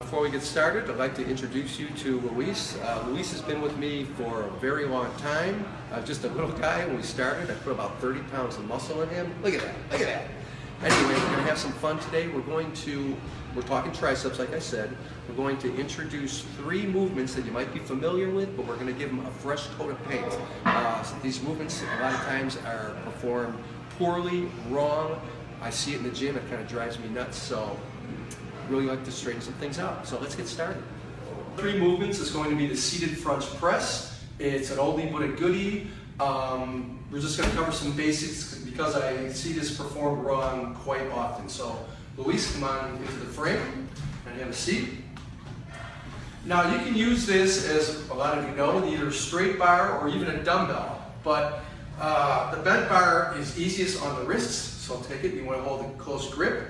Before we get started, I'd like to introduce you to Luis. Luis has been with me for a very long time. Just a little guy when we started. I put about 30 pounds of muscle in him. Look at that, look at that. Anyway, we're going to have some fun today. We're talking triceps, like I said. We're going to introduce 3 movements that you might be familiar with, but we're going to give them a fresh coat of paint. So these movements a lot of times are performed poorly, wrong. I see it in the gym, it kind of drives me nuts. So really like to straighten some things out. So let's get started. 3 movements is going to be the seated front press. It's an oldie but a goodie. We're just going to cover some basics because I see this performed wrong quite often. So Luis, come on into the frame and have a seat. Now you can use this, as a lot of you know, with either a straight bar or even a dumbbell. But the bent bar is easiest on the wrists, so take it. You want to hold a close grip.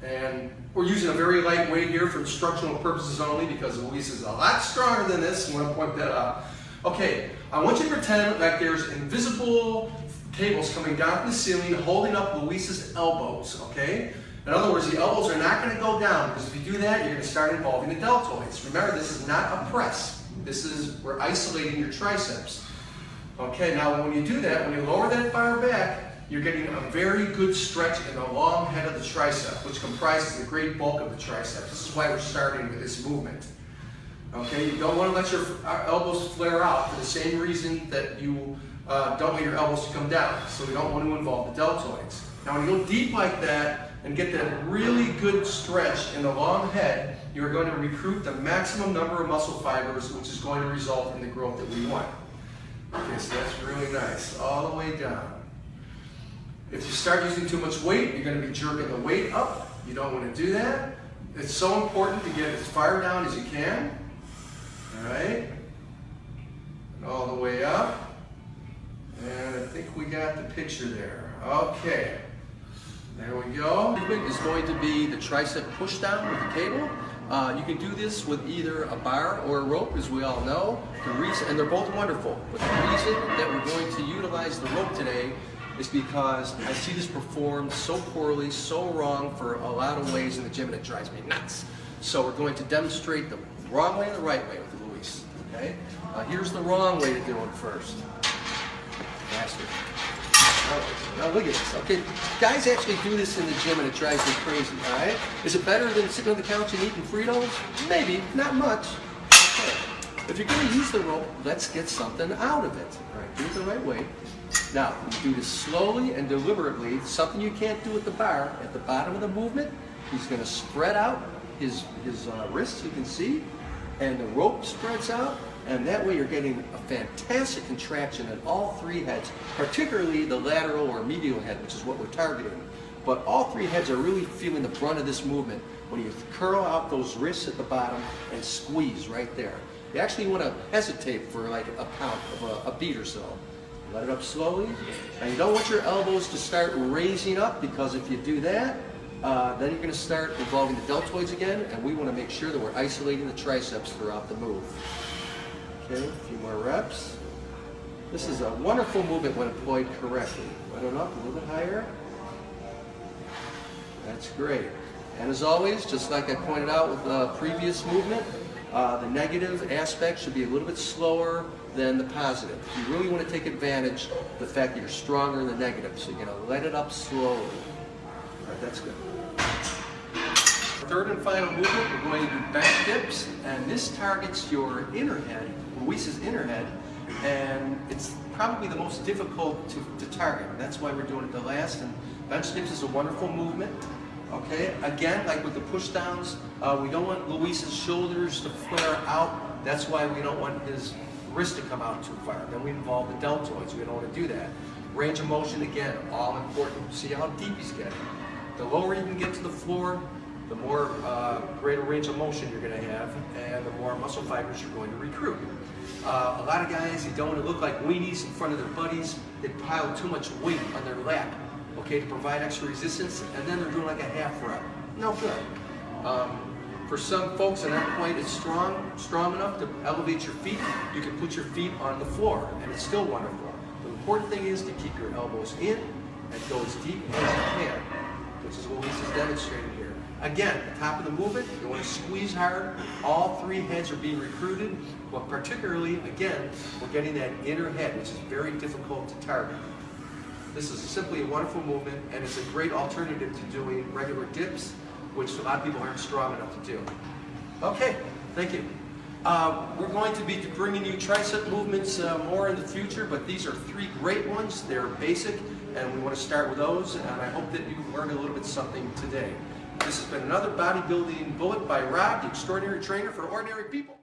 And we're using a very light weight here for instructional purposes only because Luis is a lot stronger than this. I want to point that out. Okay, I want you to pretend like there's invisible cables coming down from the ceiling holding up Luis's elbows, okay? In other words, the elbows are not going to go down because if you do that, you're going to start involving the deltoids. Remember, this is not a press. We're isolating your triceps. Okay, now when you do that, when you lower that bar back, you're getting a very good stretch in the long head of the tricep, which comprises the great bulk of the tricep. This is why we're starting with this movement. Okay, you don't want to let your elbows flare out for the same reason that you don't want your elbows to come down. So we don't want to involve the deltoids. Now when you go deep like that and get that really good stretch in the long head, you're going to recruit the maximum number of muscle fibers, which is going to result in the growth that we want. Okay, so that's really nice, all the way down. If you start using too much weight, you're going to be jerking the weight up. You don't want to do that. It's so important to get as far down as you can. All right. And all the way up. And I think we got the picture there. Okay. There we go. The movement is going to be the tricep push down with the cable. You can do this with either a bar or a rope, as we all know. And they're both wonderful. But the reason that we're going to utilize the rope today is because I see this performed so poorly, so wrong for a lot of ways in the gym, and it drives me nuts. So we're going to demonstrate the wrong way and the right way with Luis. Okay? Here's the wrong way to do it first. Faster. Now look at this. Okay, guys actually do this in the gym, and it drives me crazy. All right? Is it better than sitting on the couch and eating Fritos? Maybe, not much. Okay. If you're going to use the rope, let's get something out of it. All right, do it the right way. Now, you do this slowly and deliberately, something you can't do with the bar. At the bottom of the movement, he's going to spread out his wrists, you can see, and the rope spreads out, and that way you're getting a fantastic contraction in all 3 heads, particularly the lateral or medial head, which is what we're targeting. But all 3 heads are really feeling the brunt of this movement when you curl out those wrists at the bottom and squeeze right there. You actually want to hesitate for like a count of a beat or so. Let it up slowly, and you don't want your elbows to start raising up, because if you do that, then you're going to start involving the deltoids again, and we want to make sure that we're isolating the triceps throughout the move. Okay, a few more reps. This is a wonderful movement when employed correctly. Let it up a little bit higher. That's great. And as always, just like I pointed out with the previous movement, the negative aspect should be a little bit slower than the positive. You really want to take advantage of the fact that you're stronger than the negative, so you're going to let it up slowly. All right, that's good. Third and final movement, we're going to do bench dips, and this targets your inner head, Luis's inner head, and it's probably the most difficult to target. That's why we're doing it the last, and bench dips is a wonderful movement. Okay, again, like with the push downs, we don't want Luis's shoulders to flare out. That's why we don't want his wrist to come out too far. Then we involve the deltoids. We don't want to do that. Range of motion, again, all important. See how deep he's getting. The lower you can get to the floor, the more greater range of motion you're going to have, and the more muscle fibers you're going to recruit. A lot of guys, they don't want to look like weenies in front of their buddies. They pile too much weight on their lap, okay, to provide extra resistance, and then they're doing like a half rep. No good. For some folks that aren't quite as strong enough to elevate your feet, you can put your feet on the floor, and it's still wonderful. The important thing is to keep your elbows in and go as deep as you can, which is what Lisa's demonstrated here. Again, top of the movement, you want to squeeze hard. All three heads are being recruited, but particularly, again, we're getting that inner head, which is very difficult to target. This is simply a wonderful movement, and it's a great alternative to doing regular dips, which a lot of people aren't strong enough to do. Okay, thank you. We're going to be bringing you tricep movements more in the future, but these are three great ones. They're basic, and we want to start with those, and I hope that you've learned a little bit something today. This has been another bodybuilding bullet by Rob, the extraordinary trainer for ordinary people.